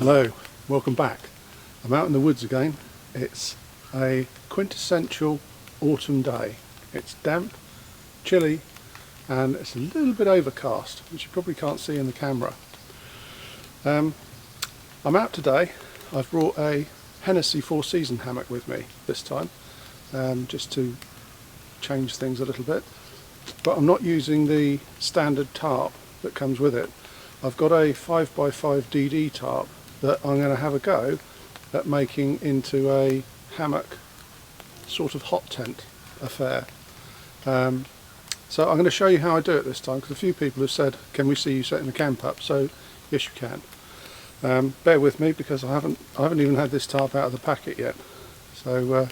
Hello, welcome back. I'm out in the woods again. It's a quintessential autumn day. It's damp, chilly, and it's a little bit overcast, which you probably can't see in the camera. I'm out today. I've brought a Hennessy Seasons Hammock with me this time, just to change things a little bit. But I'm not using the standard tarp that comes with it. I've got a 5x5 DD tarp that I'm going to have a go at making into a hammock sort of hot tent affair. So I'm going to show you how I do it this time, because a few people have said, can we see you setting the camp up? So yes, you can. Bear with me, because I haven't even had this tarp out of the packet yet. So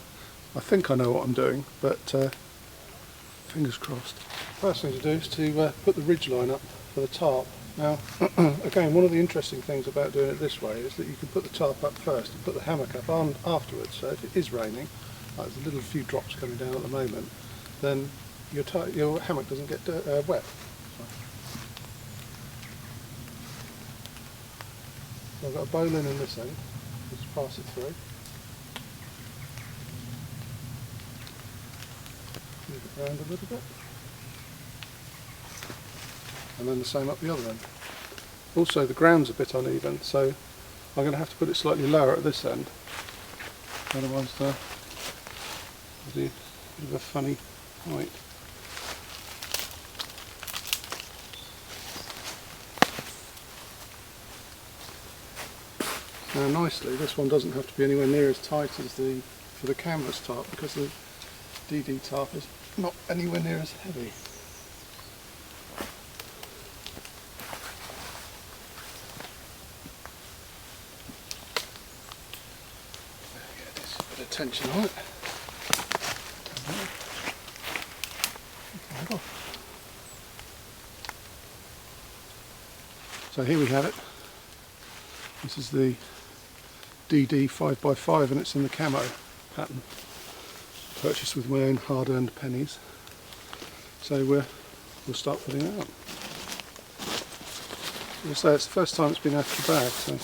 I think I know what I'm doing, but fingers crossed. First thing to do is to put the ridge line up for the tarp. Now, again, one of the interesting things about doing it this way is that you can put the tarp up first and put the hammock up on afterwards. So if it is raining, like there's a few drops coming down at the moment, then your hammock doesn't get wet. So I've got a bowline in this end. Just pass it through. Move it around a little bit. And then the same up the other end. Also, the ground's a bit uneven, so I'm going to have to put it slightly lower at this end. Otherwise, there'll be a bit of a funny height. Now, nicely, this one doesn't have to be anywhere near as tight as for the canvas tarp, because the DD tarp is not anywhere near as heavy. Tension on it. So here we have it. This is the DD 5x5 and it's in the camo pattern. Purchased with my own hard-earned pennies. So we'll start putting it out. As I say, it's the first time it's been out of the bag, so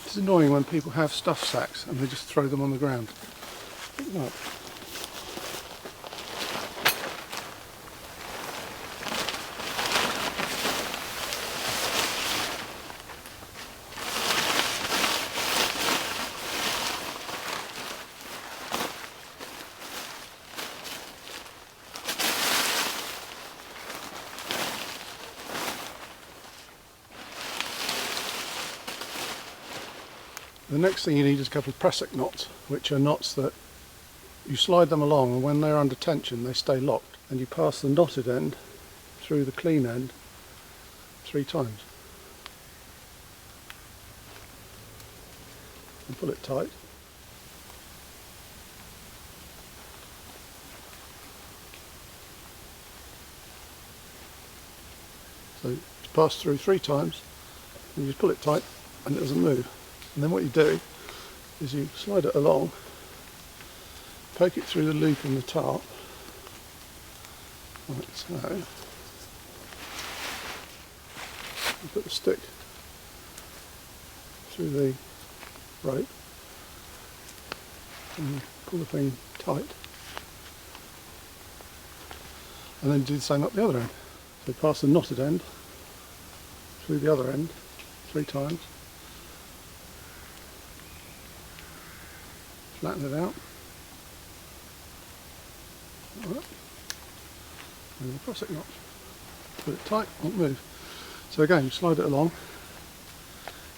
it's annoying when people have stuff sacks and they just throw them on the ground. Pick them up. The next thing you need is a couple of prusik knots, which are knots that you slide them along, and when they're under tension they stay locked, and you pass the knotted end through the clean end 3 times and pull it tight. So you pass through 3 times and you pull it tight and it doesn't move. And then what you do is you slide it along, poke it through the loop in the tarp, like so, and put the stick through the rope and pull the thing tight, and then do the same up the other end. So pass the knotted end through the other end 3 times. Flatten it out. Right. And the prusik knot. Put it tight, won't move. So again, you slide it along.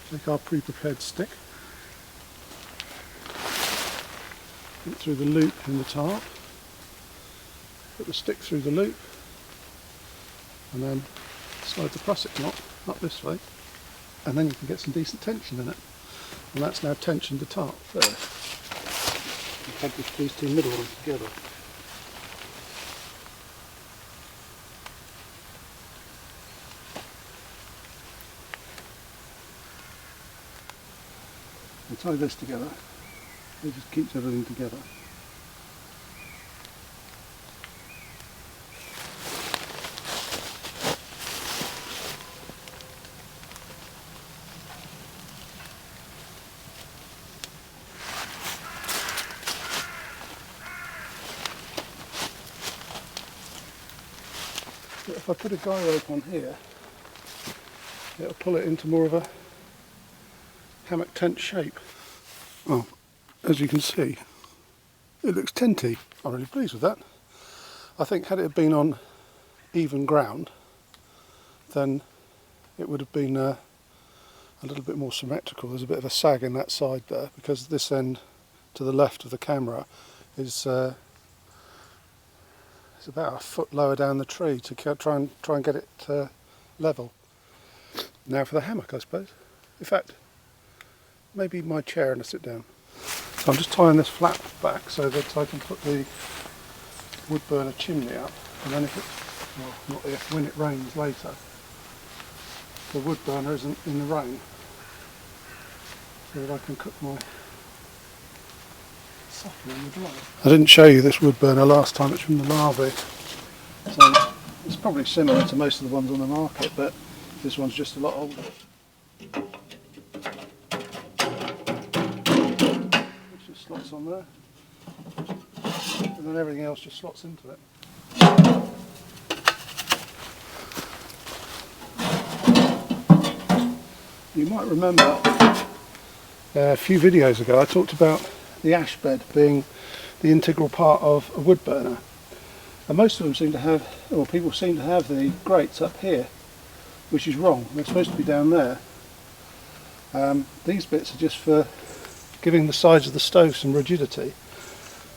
Take our pre-prepared stick. Put it through the loop in the tarp. Put the stick through the loop. And then slide the prusik knot up this way. And then you can get some decent tension in it. And that's now tensioned the tarp there. Had these 2 middle ones together. And tie this together. It just keeps everything together. if I put a guy rope on here, it'll pull it into more of a hammock tent shape. Oh, as you can see, it looks tenty. I'm really pleased with that. I think had it been on even ground, then it would have been a little bit more symmetrical. There's a bit of a sag in that side there because this end to the left of the camera is it's about a foot lower down the tree to try and get it level. Now for the hammock, I suppose. In fact, maybe my chair and I sit down. So I'm just tying this flap back so that I can put the wood burner chimney up, and then if it, well, not if, when it rains later, the wood burner isn't in the rain, so that I can cook my supper in the dry. I didn't show you this wood burner last time. It's from the Larvae, so it's probably similar to most of the ones on the market, but this one's just a lot older. Which just slots on there, and then everything else just slots into it. You might remember a few videos ago I talked about the ash bed being the integral part of a wood burner, and most of them seem to have, or people seem to have, the grates up here, which is wrong. They're supposed to be down there. These bits are just for giving the sides of the stove some rigidity,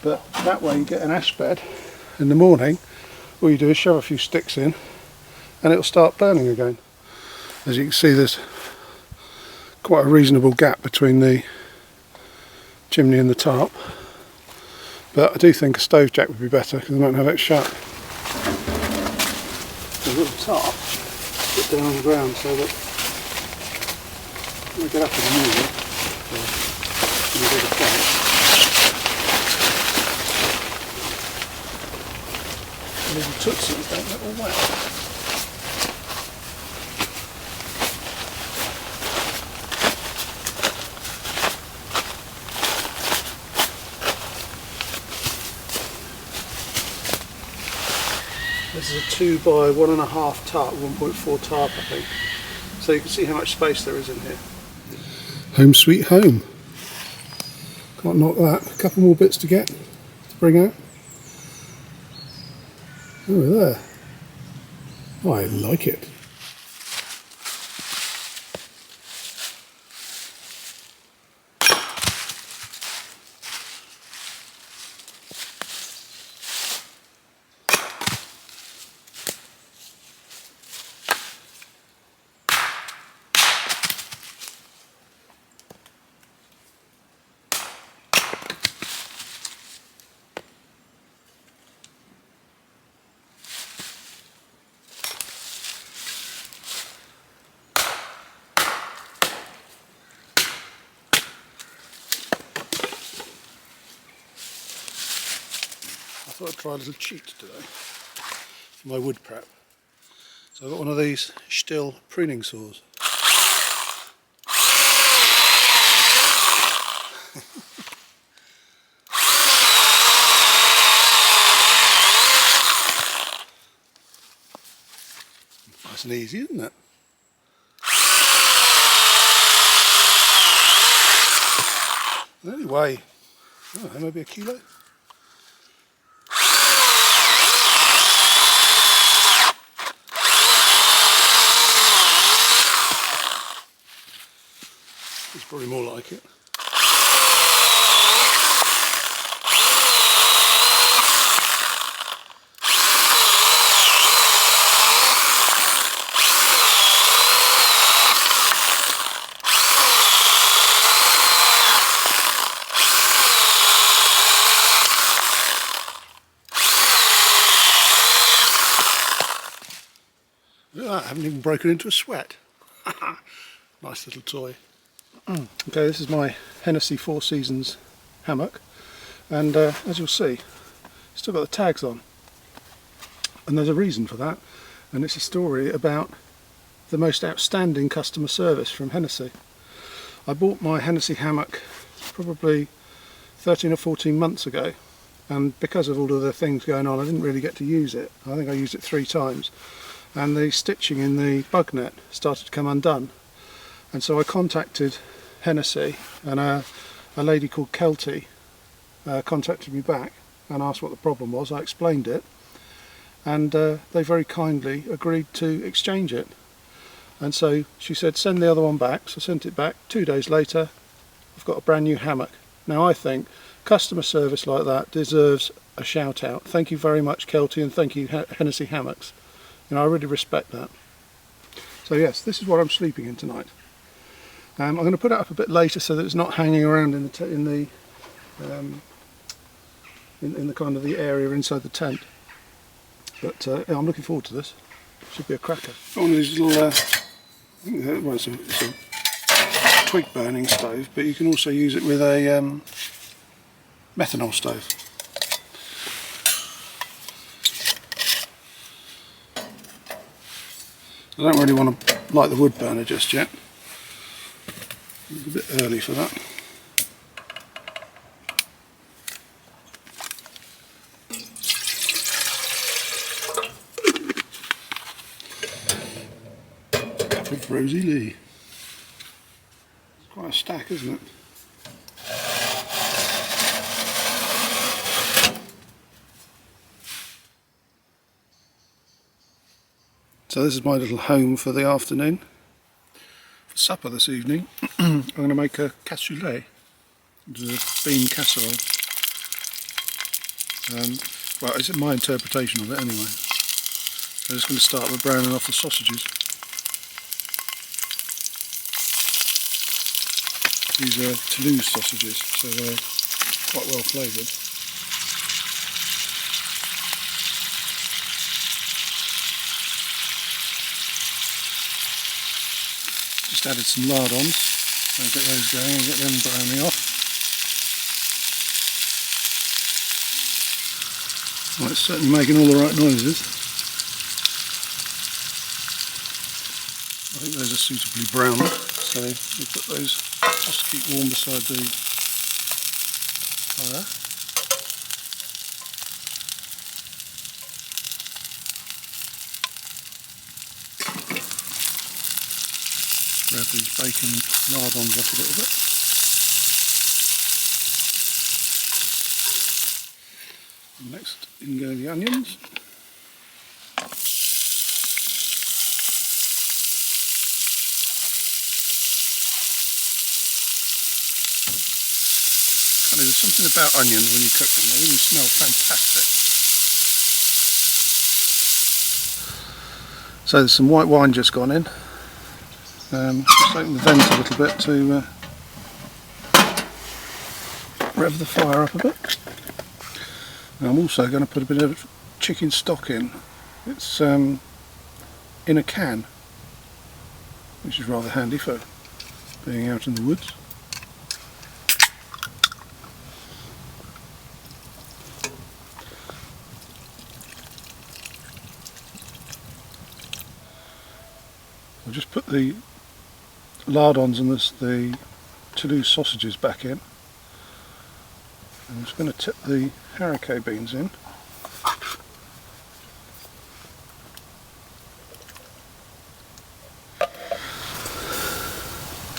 but that way you get an ash bed. In the morning all you do is shove a few sticks in and it'll start burning again. As you can see, there's quite a reasonable gap between the chimney and the tarp, but I do think a stove jack would be better because I don't have it shut. The little tarp put down on the ground so that when I get up in the morning, when I go to bed, the little tootsies don't get all wet. This is a 2 by 1.5 tarp, 1.4 tarp I think. So you can see how much space there is in here. Home sweet home. Can't knock that. A couple more bits to get, to bring out. Oh, there. Oh, I like it. I thought I'd try a little cheat today for my wood prep. So I've got one of these Stihl pruning saws. Nice and easy, isn't it? They only weigh, maybe a kilo. It's probably more like it. Look at that, I haven't even broken into a sweat. Nice little toy. Okay, this is my Hennessy 4 Seasons hammock, and as you'll see, it's still got the tags on, and there's a reason for that, and it's a story about the most outstanding customer service from Hennessy. I bought my Hennessy hammock probably 13 or 14 months ago, and because of all of the things going on I didn't really get to use it. I think I used it 3 times, and the stitching in the bug net started to come undone. And so I contacted Hennessy, and a lady called Kelty contacted me back and asked what the problem was. I explained it, and they very kindly agreed to exchange it. And so she said, send the other one back. So I sent it back. 2 days later, I've got a brand new hammock. Now I think customer service like that deserves a shout out. Thank you very much, Kelty, and thank you, Hennessy Hammocks. You know, I really respect that. So yes, this is what I'm sleeping in tonight. I'm going to put it up a bit later so that it's not hanging around in the kind of the area inside the tent. But yeah, I'm looking forward to this. Should be a cracker. One of these little, well, it's a twig burning stove, but you can also use it with a methanol stove. I don't really want to light the wood burner just yet. It's a bit early for that. Cup of Rosie Lee. It's quite a stack, isn't it? So this is my little home for the afternoon. For supper this evening, I'm going to make a cassoulet, which is a bean casserole. Well, it's my interpretation of it anyway. I'm just going to start with browning off the sausages. These are Toulouse sausages, so they're quite well flavoured. Just added some lardons, so I'll get those going and get them browning off. Well, it's certainly making all the right noises. I think those are suitably browned, so we'll put those just to keep warm beside the fire. Grab these bacon lardons up a little bit. And next in go the onions. Funny, there's something about onions when you cook them, they really smell fantastic. So there's some white wine just gone in. Just open the vent a little bit to rev the fire up a bit. And I'm also going to put a bit of chicken stock in. It's in a can, which is rather handy for being out in the woods. I'll just put the lardons and the Toulouse sausages back in. I'm just going to tip the haricot beans in.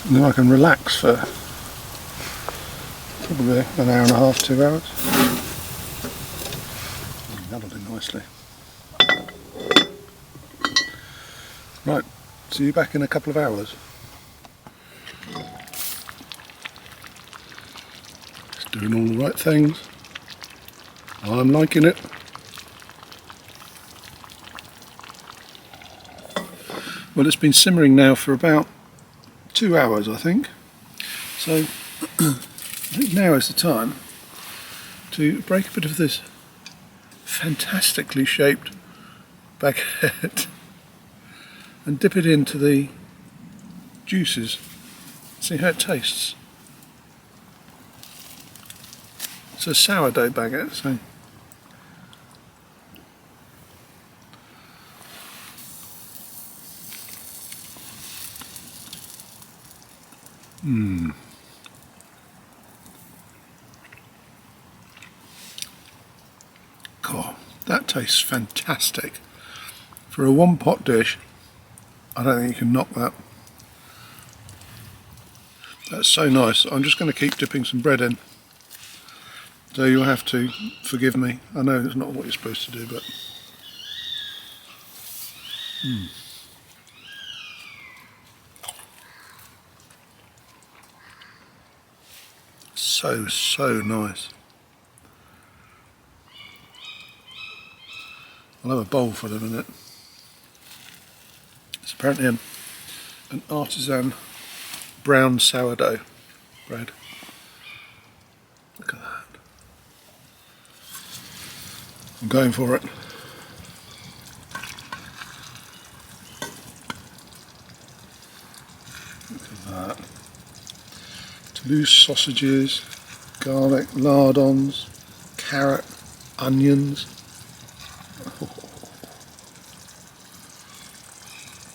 And then I can relax for probably an hour and a half, 2 hours. That'll do nicely. Right, see you back in a couple of hours. It's doing all the right things. I'm liking it. Well, it's been simmering now for about 2 hours, I think. So I think now is the time to break a bit of this fantastically shaped baguette and dip it into the juices. See how it tastes. It's a sourdough baguette, so God, that tastes fantastic. For a one pot dish, I don't think you can knock that. That's so nice. I'm just going to keep dipping some bread in. So you'll have to forgive me. I know it's not what you're supposed to do, but... So nice. I'll have a bowl for them in it. It's apparently an artisan brown sourdough bread. Look at that. I'm going for it. Look at that. Toulouse sausages, garlic, lardons, carrot, onions.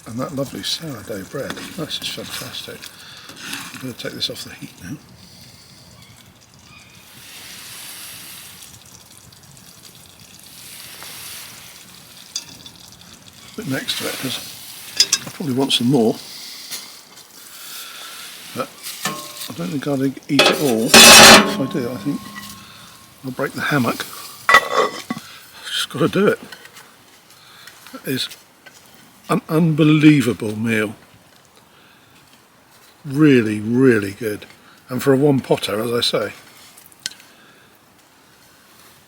And that lovely sourdough bread. That's just fantastic. I'm going to take this off the heat now. Put it next to it because I probably want some more. But I don't think I'll eat it all. If I do, I think I'll break the hammock. I've just got to do it. That is an unbelievable meal. Really, really good. And for a one potter, as I say,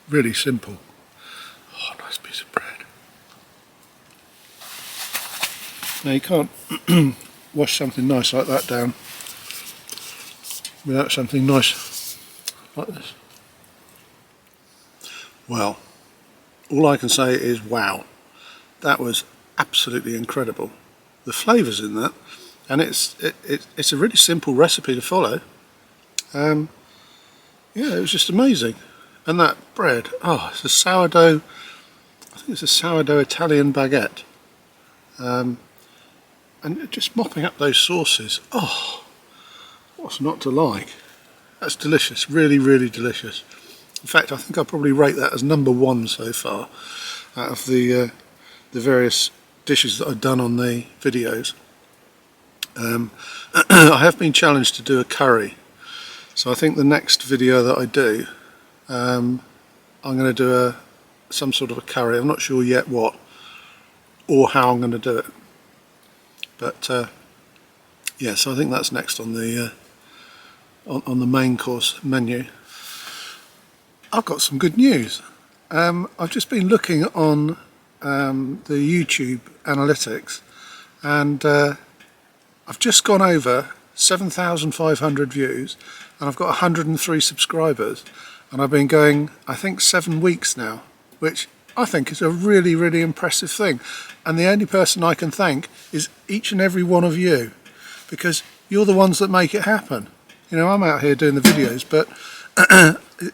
really simple. Oh, nice piece of bread. Now you can't wash something nice like that down without something nice like this. Well, all I can say is wow. That was absolutely incredible. The flavours in that, and it's a really simple recipe to follow. Yeah, it was just amazing. And that bread, oh, it's a sourdough, I think it's a sourdough Italian baguette. And just mopping up those sauces, oh, what's not to like? That's delicious, really, really delicious. In fact, I think I'll probably rate that as #1 so far out of the various dishes that I've done on the videos. I have been challenged to do a curry, so I think the next video that I do, I'm going to do some sort of a curry. I'm not sure yet what or how I'm going to do it, but yeah, so I think that's next on the main course menu. I've got some good news. I've just been looking on the YouTube analytics, and I've just gone over 7,500 views, and I've got 103 subscribers, and I've been going, I think, 7 weeks now, which I think is a really, really impressive thing. And the only person I can thank is each and every one of you, because you're the ones that make it happen. You know, I'm out here doing the videos, but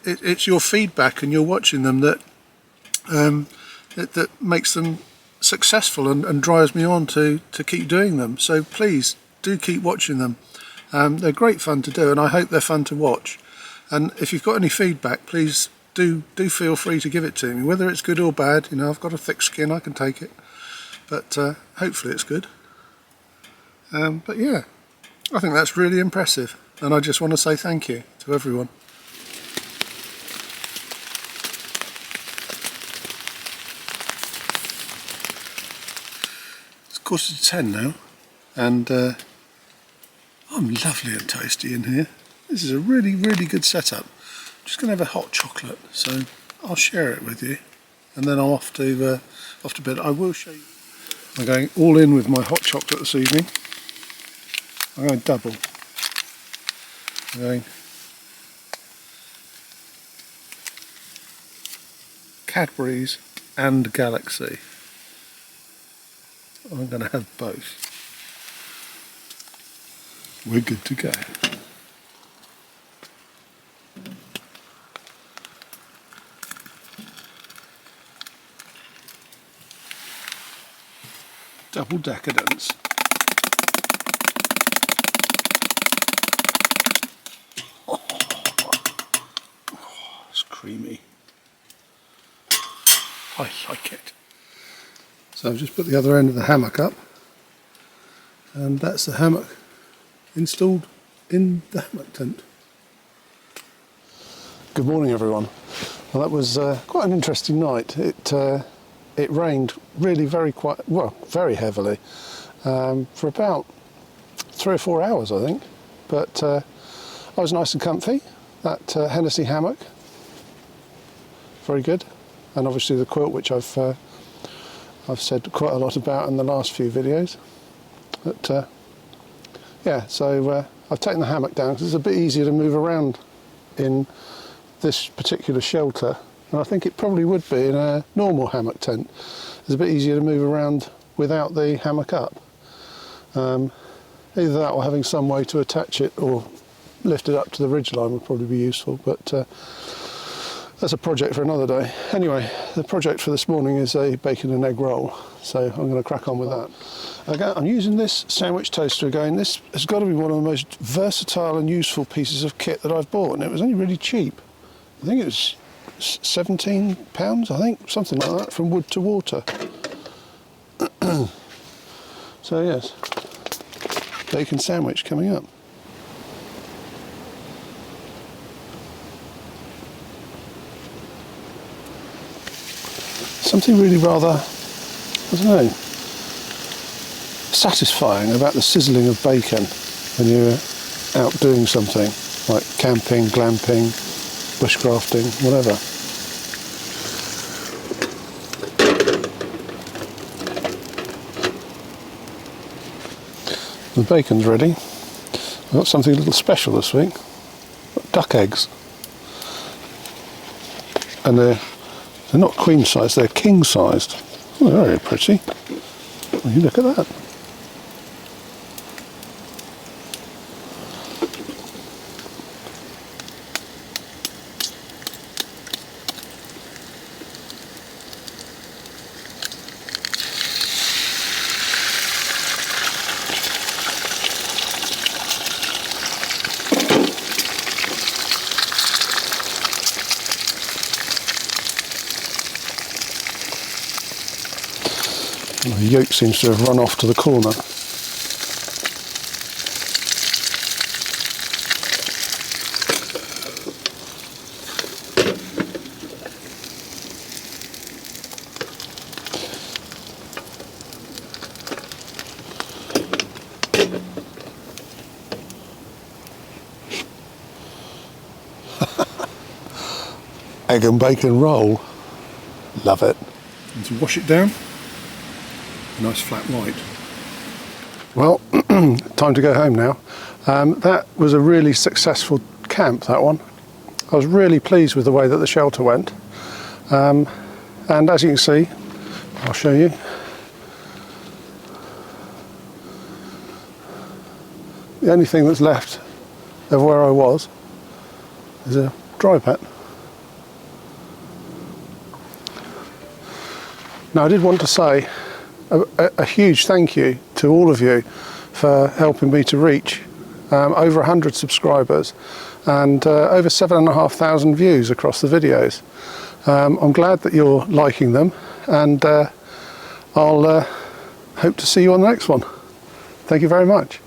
it's your feedback and you're watching them that that makes them successful and drives me on to keep doing them. So please do keep watching them. They're great fun to do, and I hope they're fun to watch. And if you've got any feedback, please do feel free to give it to me, whether it's good or bad. You know, I've got a thick skin, I can take it, but hopefully it's good. But yeah, I think that's really impressive, and I just want to say thank you to everyone. It's 10:15 now, and I'm lovely and toasty in here. This is a really, really good setup. I'm just going to have a hot chocolate, so I'll share it with you, and then I'm off to bed. I will show you. I'm going all in with my hot chocolate this evening. I'm going double. I'm going Cadbury's and Galaxy. I'm going to have both. We're good to go. Double decadence. Oh, it's creamy. I like it. So I've just put the other end of the hammock up, and that's the hammock installed in the hammock tent. Good morning everyone. Well, that was quite an interesting night. It rained really very heavily for about 3 or 4 hours I think, but I was nice and comfy. That Hennessy hammock, very good, and obviously the quilt, which I've said quite a lot about in the last few videos. But yeah, so I've taken the hammock down because it's a bit easier to move around in this particular shelter, and I think it probably would be in a normal hammock tent. It's a bit easier to move around without the hammock up. Either that or having some way to attach it or lift it up to the ridgeline would probably be useful, but that's a project for another day. Anyway, the project for this morning is a bacon and egg roll, so I'm going to crack on with that. Again, I'm using this sandwich toaster again. This has got to be one of the most versatile and useful pieces of kit that I've bought, and it was only really cheap. I think it was £17, I think, something like that, from wood to water. So yes, bacon sandwich coming up. Something really rather, I don't know, satisfying about the sizzling of bacon when you're out doing something like camping, glamping, bushcrafting, whatever. The bacon's ready. I've got something a little special this week. Duck eggs. And they're not queen sized, they're king sized. Oh, they're very pretty. Well, you look at that. The yolk seems to have run off to the corner. Egg and bacon roll. Love it. And to wash it down. Nice flat white. Well, time to go home now. That was a really successful camp, that one. I was really pleased with the way that the shelter went. And as you can see, I'll show you. The only thing that's left of where I was is a dry pat. Now I did want to say a huge thank you to all of you for helping me to reach over 100 subscribers and over 7,500 views across the videos. I'm glad that you're liking them, and I'll hope to see you on the next one. Thank you very much.